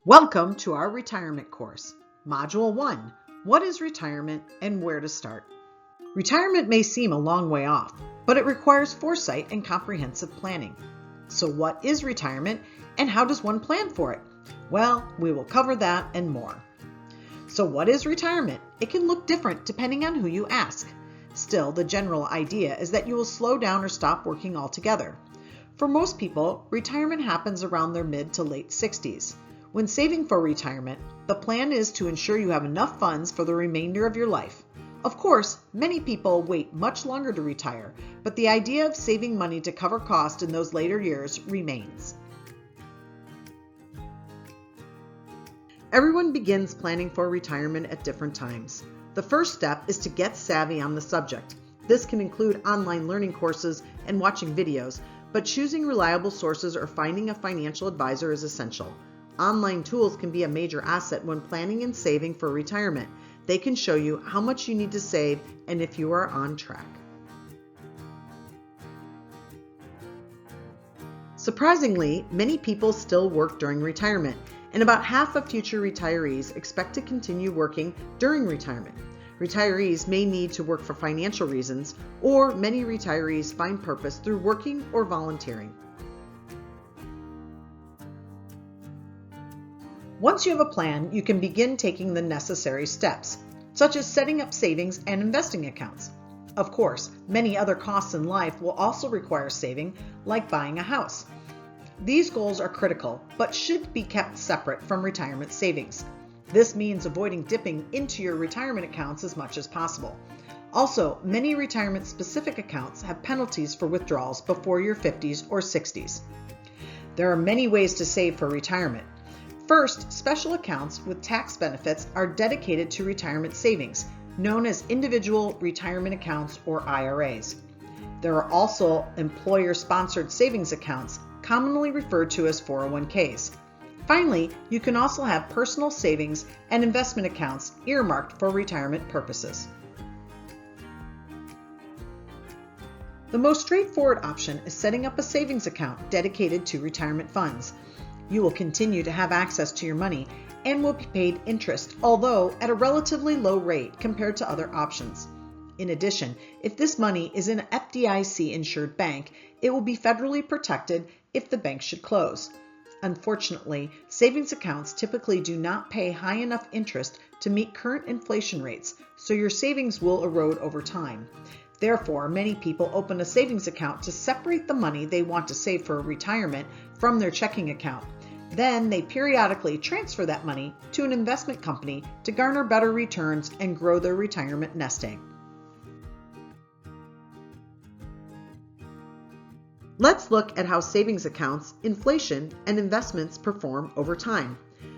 Welcome to our retirement course. Module 1, What is retirement and where to start? Retirement may seem a long way off, but it requires foresight and comprehensive planning. So what is retirement and how does one plan for it? Well, we will cover that and more. So what is retirement? It can look different depending on who you ask. Still, the general idea is that you will slow down or stop working altogether. For most people, retirement happens around their mid to late 60s. When saving for retirement, the plan is to ensure you have enough funds for the remainder of your life. Of course, many people wait much longer to retire, but the idea of saving money to cover costs in those later years remains. Everyone begins planning for retirement at different times. The first step is to get savvy on the subject. This can include online learning courses and watching videos, but choosing reliable sources or finding a financial advisor is essential. Online tools can be a major asset when planning and saving for retirement. They can show you how much you need to save and if you are on track. Surprisingly, many people still work during retirement, and about half of future retirees expect to continue working during retirement. Retirees may need to work for financial reasons, or many retirees find purpose through working or volunteering. Once you have a plan, you can begin taking the necessary steps, such as setting up savings and investing accounts. Of course, many other costs in life will also require saving, like buying a house. These goals are critical, but should be kept separate from retirement savings. This means avoiding dipping into your retirement accounts as much as possible. Also, many retirement-specific accounts have penalties for withdrawals before your 50s or 60s. There are many ways to save for retirement. First, special accounts with tax benefits are dedicated to retirement savings, known as individual retirement accounts or IRAs. There are also employer-sponsored savings accounts, commonly referred to as 401ks. Finally, you can also have personal savings and investment accounts earmarked for retirement purposes. The most straightforward option is setting up a savings account dedicated to retirement funds. You will continue to have access to your money and will be paid interest, although at a relatively low rate compared to other options. In addition, if this money is in an FDIC-insured bank, it will be federally protected if the bank should close. Unfortunately, savings accounts typically do not pay high enough interest to meet current inflation rates, so your savings will erode over time. Therefore, many people open a savings account to separate the money they want to save for retirement from their checking account. Then they periodically transfer that money to an investment company to garner better returns and grow their retirement nest egg. Let's look at how savings accounts, inflation, and investments perform over time.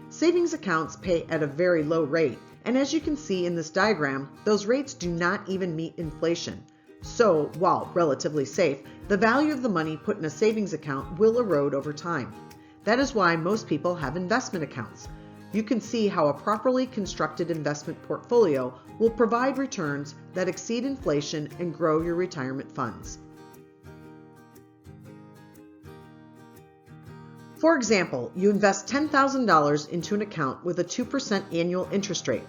Savings accounts pay at a very low rate, and as you can see in this diagram, those rates do not even meet inflation. So, while relatively safe, the value of the money put in a savings account will erode over time. That is why most people have investment accounts. You can see how a properly constructed investment portfolio will provide returns that exceed inflation and grow your retirement funds. For example, you invest $10,000 into an account with a 2% annual interest rate.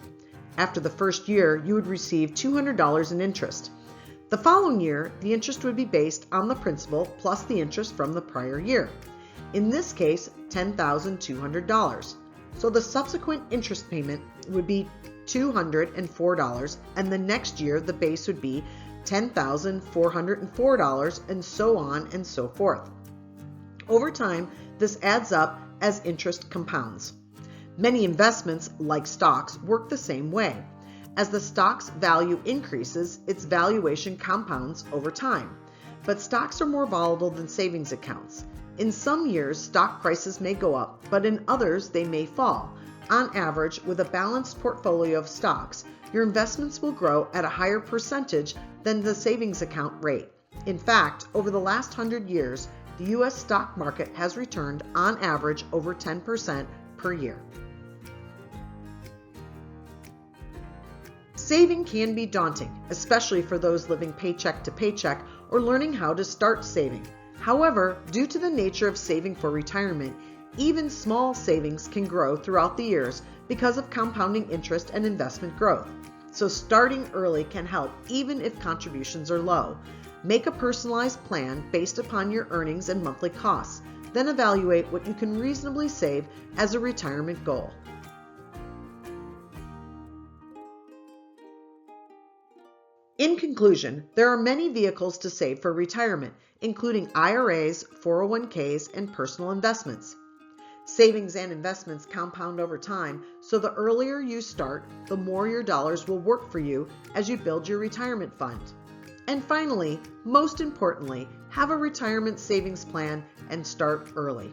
After the first year, you would receive $200 in interest. The following year, the interest would be based on the principal plus the interest from the prior year. In this case, $10,200. So the subsequent interest payment would be $204, and the next year the base would be $10,404, and so on and so forth. Over time, this adds up as interest compounds. Many investments, like stocks, work the same way. As the stock's value increases, its valuation compounds over time. But stocks are more volatile than savings accounts. In some years, stock prices may go up, but in others, they may fall. On average, with a balanced portfolio of stocks, your investments will grow at a higher percentage than the savings account rate. In fact, over the last 100 years, the U.S. stock market has returned on average over 10% per year. Saving can be daunting, especially for those living paycheck to paycheck or learning how to start saving. However, due to the nature of saving for retirement, Even small savings can grow throughout the years because of compounding interest and investment growth. So starting early can help even if contributions are low. Make a personalized plan based upon your earnings and monthly costs. Then evaluate what you can reasonably save as a retirement goal. In conclusion, there are many vehicles to save for retirement, including IRAs, 401ks, and personal investments. Savings and investments compound over time, so the earlier you start, the more your dollars will work for you as you build your retirement fund. And finally, most importantly, have a retirement savings plan and start early.